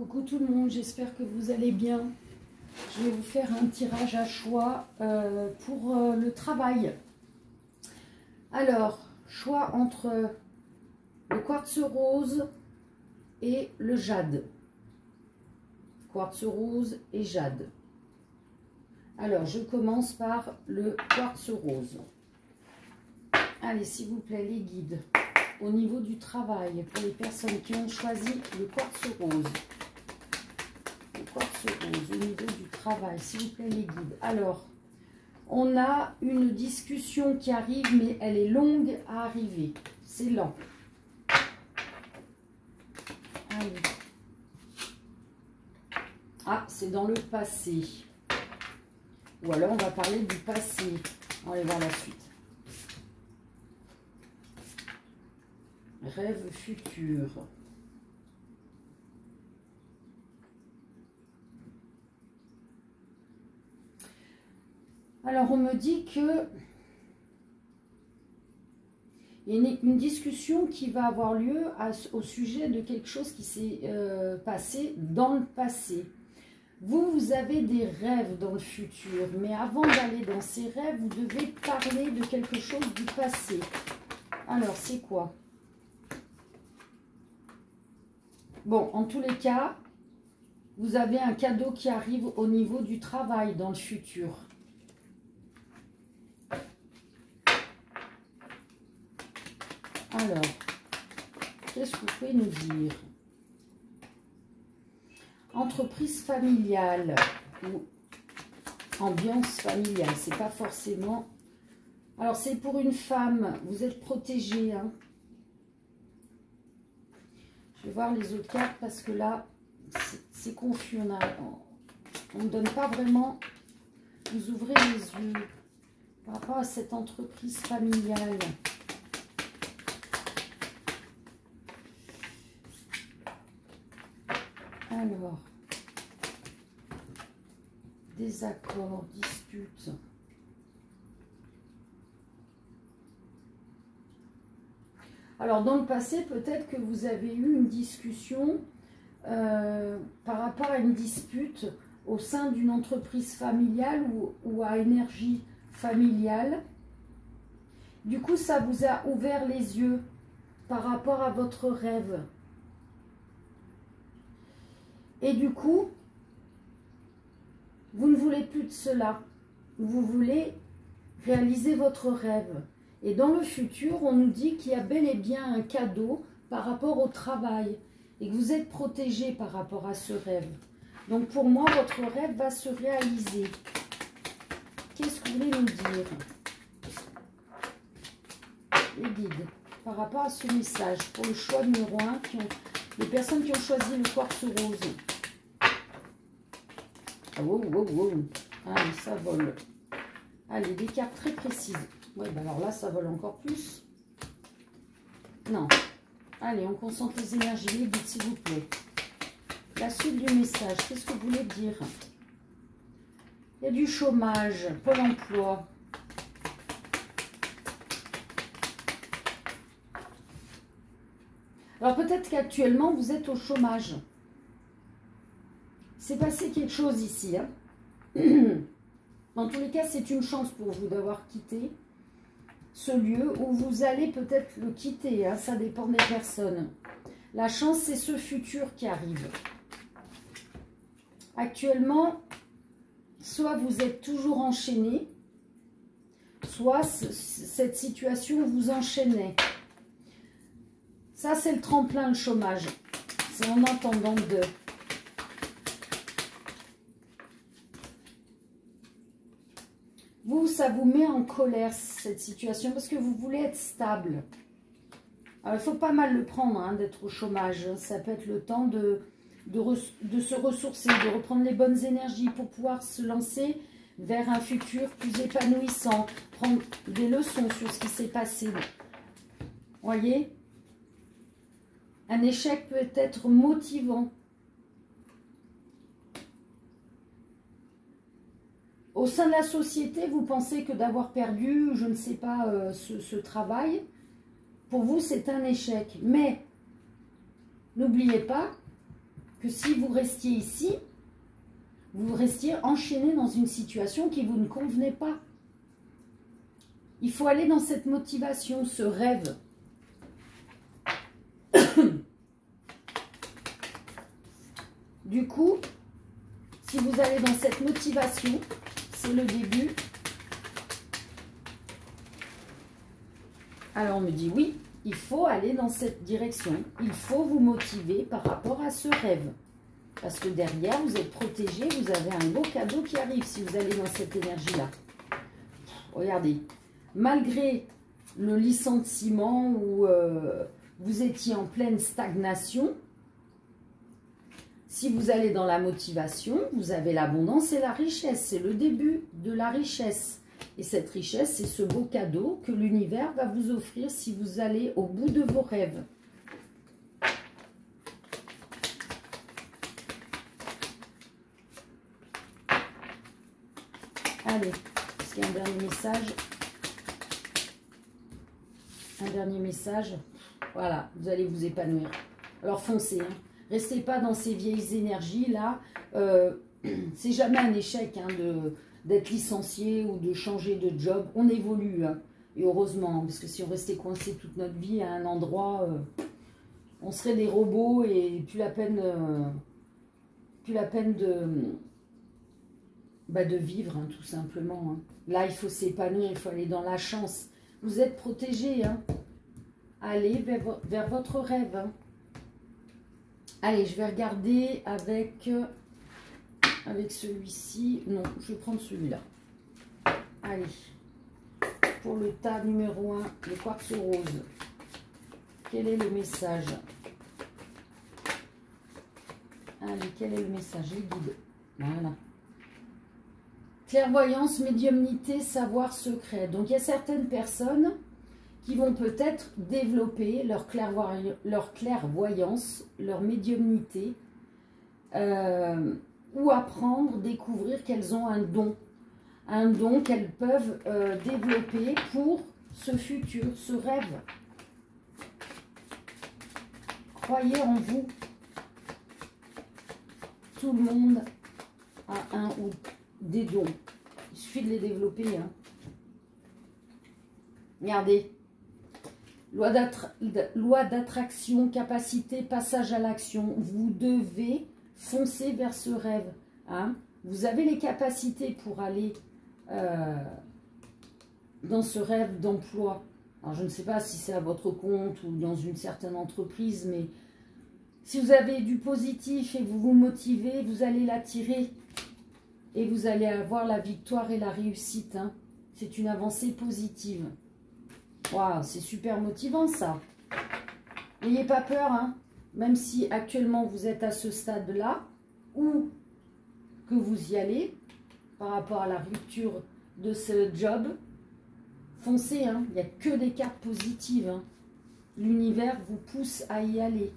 Coucou tout le monde, j'espère que vous allez bien. Je vais vous faire un tirage à choix pour le travail. Alors, choix entre le quartz rose et le jade. Quartz rose et jade. Alors, je commence par le quartz rose. Allez, s'il vous plaît, les guides. Au niveau du travail, pour les personnes qui ont choisi le quartz rose. Le quartz rose, au niveau du travail, s'il vous plaît, les guides. Alors, on a une discussion qui arrive, mais elle est longue à arriver. C'est lent. Allez. Ah, c'est dans le passé. Ou alors, on va parler du passé. On va aller voir la suite. Rêve futur. Alors, on me dit que il y a une discussion qui va avoir lieu au sujet de quelque chose qui s'est passé dans le passé. Vous avez des rêves dans le futur, mais avant d'aller dans ces rêves, vous devez parler de quelque chose du passé. Alors, c'est quoi ? Bon, en tous les cas, vous avez un cadeau qui arrive au niveau du travail dans le futur. Alors, qu'est-ce que vous pouvez nous dire? Entreprise familiale ou ambiance familiale, c'est pas forcément... Alors, c'est pour une femme, vous êtes protégée, hein. Je vais voir les autres cartes parce que là, c'est confus. On ne donne pas vraiment... Vous ouvrez les yeux par rapport à cette entreprise familiale. Alors, désaccords, disputes. Alors, dans le passé, peut-être que vous avez eu une discussion par rapport à une dispute au sein d'une entreprise familiale ou à énergie familiale. Du coup, ça vous a ouvert les yeux par rapport à votre rêve. Et du coup, vous ne voulez plus de cela. Vous voulez réaliser votre rêve. Et dans le futur, on nous dit qu'il y a bel et bien un cadeau par rapport au travail. Et que vous êtes protégé par rapport à ce rêve. Donc pour moi, votre rêve va se réaliser. Qu'est-ce que vous voulez nous dire? Les guides, par rapport à ce message, pour le choix numéro 1, les personnes qui ont choisi le quartz rose. Ah, wow, wow, wow. Allez, ça vole. Allez, des cartes très précises. Oui, ben alors là, ça vole encore plus. Non. Allez, on concentre les énergies, les guides, s'il vous plaît. La suite du message, qu'est-ce que vous voulez dire? Il y a du chômage, Pôle emploi. Alors peut-être qu'actuellement, vous êtes au chômage. C'est passé quelque chose ici. Hein. Dans tous les cas, c'est une chance pour vous d'avoir quitté ce lieu où vous allez peut-être le quitter. Hein, ça dépend des personnes. La chance, c'est ce futur qui arrive. Actuellement, soit vous êtes toujours enchaîné, soit cette situation vous enchaînait. Ça, c'est le tremplin, le chômage. C'est en attendant de... Vous, ça vous met en colère, cette situation, parce que vous voulez être stable. Alors, il faut pas mal le prendre, hein, d'être au chômage. Ça peut être le temps de se ressourcer, de reprendre les bonnes énergies pour pouvoir se lancer vers un futur plus épanouissant, prendre des leçons sur ce qui s'est passé. Voyez? Un échec peut être motivant. Au sein de la société, vous pensez que d'avoir perdu, je ne sais pas, ce travail, pour vous, c'est un échec. Mais n'oubliez pas que si vous restiez ici, vous restiez enchaîné dans une situation qui vous ne convenait pas. Il faut aller dans cette motivation, ce rêve. Du coup, si vous allez dans cette motivation, c'est le début. Alors on me dit oui, il faut aller dans cette direction. Il faut vous motiver par rapport à ce rêve. Parce que derrière, vous êtes protégé, vous avez un beau cadeau qui arrive si vous allez dans cette énergie-là. Regardez, malgré le licenciement où vous étiez en pleine stagnation, si vous allez dans la motivation, vous avez l'abondance et la richesse. C'est le début de la richesse. Et cette richesse, c'est ce beau cadeau que l'univers va vous offrir si vous allez au bout de vos rêves. Allez, est-ce qu'il y a un dernier message? Un dernier message. Voilà, vous allez vous épanouir. Alors foncez, hein. Restez pas dans ces vieilles énergies-là. C'est jamais un échec hein, d'être licencié ou de changer de job. On évolue, hein. Et heureusement, parce que si on restait coincé toute notre vie à un endroit, on serait des robots et plus la peine de vivre, hein, tout simplement. Hein. Là, il faut s'épanouir, il faut aller dans la chance. Vous êtes protégés. Hein. Allez vers votre rêve. Hein. Allez, je vais regarder avec celui-ci. Non, je vais prendre celui-là. Allez. Pour le tas numéro 1, le quartz rose. Quel est le message? Allez, quel est le message? Les guides. Voilà. Clairvoyance, médiumnité, savoir secret. Donc, il y a certaines personnes qui vont peut-être développer leur clairvoyance, leur médiumnité, ou apprendre, découvrir qu'elles ont un don qu'elles peuvent développer pour ce futur, ce rêve. Croyez en vous. Tout le monde a un ou des dons. Il suffit de les développer. Hein. Regardez. Loi d'attraction, capacité, passage à l'action. Vous devez foncer vers ce rêve. Hein. Vous avez les capacités pour aller dans ce rêve d'emploi. Alors, je ne sais pas si c'est à votre compte ou dans une certaine entreprise, mais si vous avez du positif et vous vous motivez, vous allez l'attirer et vous allez avoir la victoire et la réussite. Hein. C'est une avancée positive. Waouh, c'est super motivant ça. N'ayez pas peur, hein. Même si actuellement vous êtes à ce stade-là, ou que vous y allez, par rapport à la rupture de ce job, foncez, hein. Il n'y a que des cartes positives. Hein. L'univers vous pousse à y aller.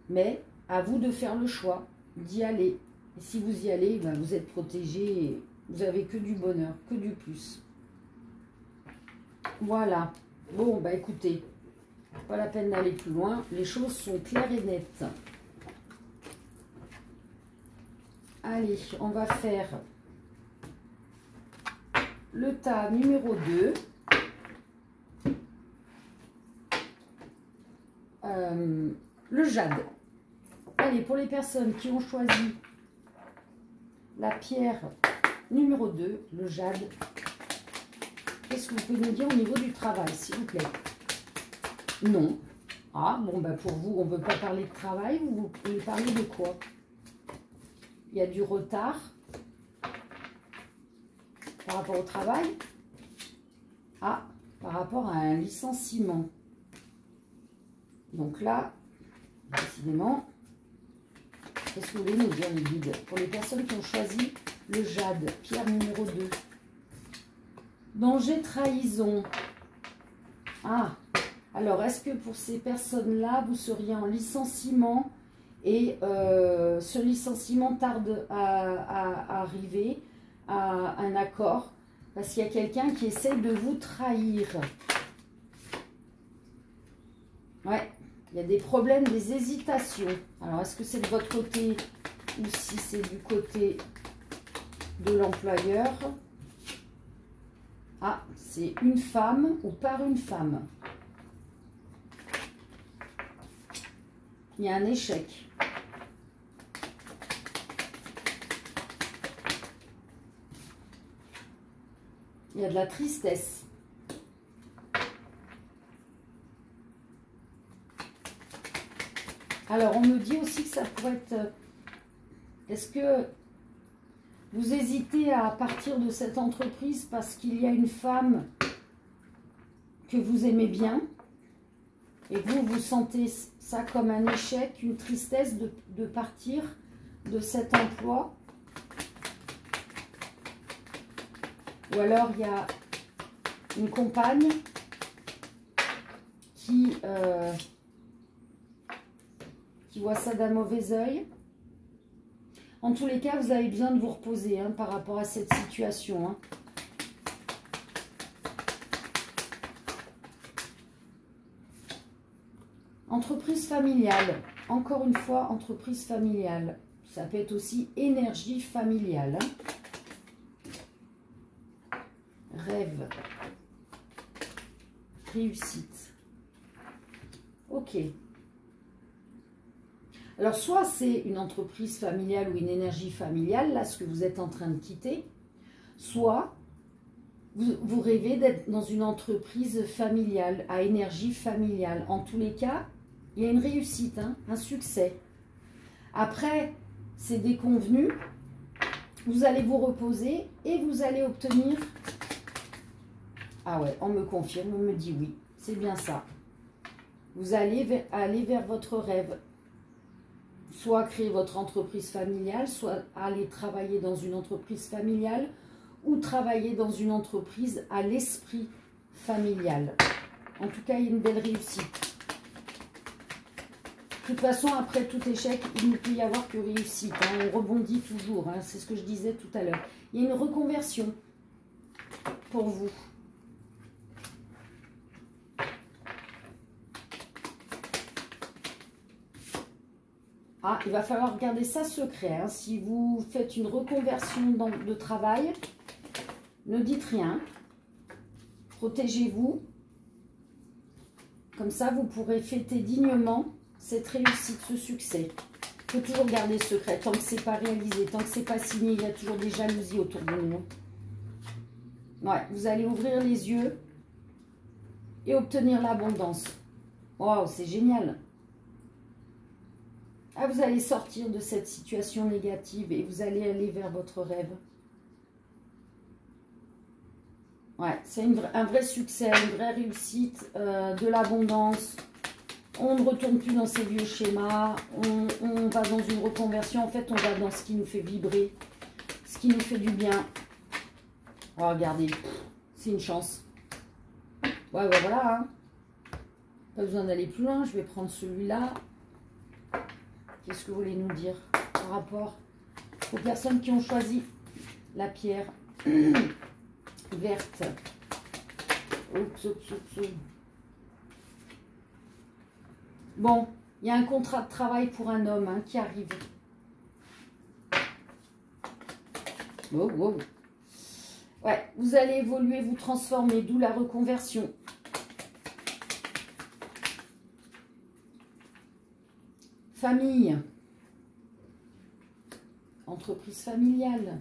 Mais à vous de faire le choix d'y aller. Et si vous y allez, ben vous êtes protégé et vous n'avez que du bonheur, que du plus. Voilà. Bon, bah écoutez, pas la peine d'aller plus loin. Les choses sont claires et nettes. Allez, on va faire le tas numéro 2. Le jade. Allez, pour les personnes qui ont choisi la pierre numéro 2, le jade. Qu'est-ce que vous pouvez nous dire au niveau du travail, s'il vous plaît? Non. Ah, bon, bah pour vous, on ne veut pas parler de travail, vous pouvez parler de quoi? Il y a du retard par rapport au travail. Ah, par rapport à un licenciement. Donc là, décidément, qu'est-ce que vous voulez nous dire, les guides? Pour les personnes qui ont choisi le jade, pierre numéro 2. Danger, trahison. Ah, alors est-ce que pour ces personnes-là, vous seriez en licenciement et ce licenciement tarde à arriver à un accord parce qu'il y a quelqu'un qui essaie de vous trahir. Ouais, Il y a des problèmes, des hésitations. Alors, est-ce que c'est de votre côté ou si c'est du côté de l'employeur? Ah, c'est une femme ou par une femme. Il y a un échec. Il y a de la tristesse. Alors, on me dit aussi que ça pourrait être... Est-ce que vous hésitez à partir de cette entreprise parce qu'il y a une femme que vous aimez bien et vous sentez ça comme un échec, une tristesse de partir de cet emploi? Ou alors il y a une compagne qui voit ça d'un mauvais œil. En tous les cas, vous avez besoin de vous reposer hein, par rapport à cette situation. Hein. Entreprise familiale. Encore une fois, entreprise familiale. Ça peut être aussi énergie familiale. Hein. Rêve. Réussite. Ok. Alors, soit c'est une entreprise familiale ou une énergie familiale, là, ce que vous êtes en train de quitter, soit vous rêvez d'être dans une entreprise familiale, à énergie familiale. En tous les cas, il y a une réussite, hein, un succès. Après, c'est déconvenu, vous allez vous reposer et vous allez obtenir... Ah ouais, on me confirme, on me dit oui, c'est bien ça. Vous allez aller vers votre rêve. Soit créer votre entreprise familiale, soit aller travailler dans une entreprise familiale ou travailler dans une entreprise à l'esprit familial. En tout cas, il y a une belle réussite. De toute façon, après tout échec, il ne peut y avoir que réussite. Hein. On rebondit toujours, hein. C'est ce que je disais tout à l'heure. Il y a une reconversion pour vous. Ah, il va falloir garder ça secret. Hein. Si vous faites une reconversion de travail, ne dites rien. Protégez-vous. Comme ça, vous pourrez fêter dignement cette réussite, ce succès. Il faut toujours garder secret. Tant que ce n'est pas réalisé, tant que ce n'est pas signé, il y a toujours des jalousies autour de nous. Ouais, vous allez ouvrir les yeux et obtenir l'abondance. Waouh, c'est génial. Ah, vous allez sortir de cette situation négative et vous allez aller vers votre rêve. Ouais, c'est un vrai succès, une vraie réussite, de l'abondance. On ne retourne plus dans ces vieux schémas. On va dans une reconversion. En fait, on va dans ce qui nous fait vibrer, ce qui nous fait du bien. Oh, regardez, c'est une chance. Ouais, ouais, voilà. Hein. Pas besoin d'aller plus loin. Je vais prendre celui-là. Qu'est-ce que vous voulez nous dire par rapport aux personnes qui ont choisi la pierre verte? Oups, oups, oups, oups. Bon, il y a un contrat de travail pour un homme hein, qui arrive. Oh, oh. Ouais, vous allez évoluer, vous transformer, d'où la reconversion. Famille, entreprise familiale.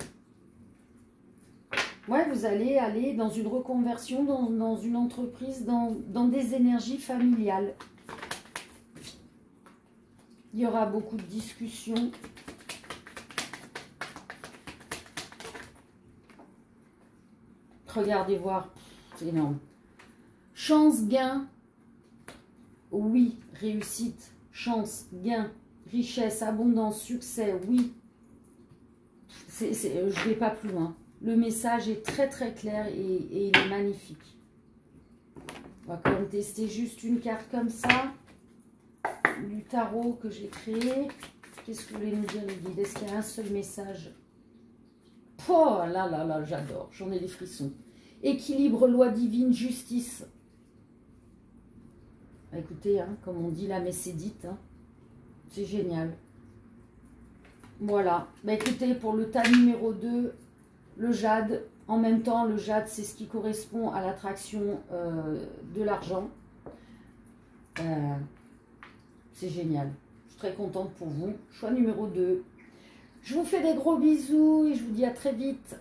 Ouais, vous allez aller dans une reconversion, dans une entreprise, dans des énergies familiales. Il y aura beaucoup de discussions. Regardez voir, c'est énorme. Chance, gain, oui, réussite. Chance, gain, richesse, abondance, succès, oui. Je ne vais pas plus loin. Le message est très très clair et il est magnifique. On va quand même tester juste une carte comme ça. Du tarot que j'ai créé. Qu'est-ce que vous voulez nous dire les guides? Est-ce qu'il y a un seul message? Oh là là là, j'adore. J'en ai des frissons. Équilibre, loi divine, justice. Écoutez, hein, comme on dit, la messe est dite. Hein. C'est génial. Voilà. Bah, écoutez, pour le tas numéro 2, le jade. En même temps, le jade, c'est ce qui correspond à l'attraction de l'argent. C'est génial. Je suis très contente pour vous. Choix numéro 2. Je vous fais des gros bisous et je vous dis à très vite.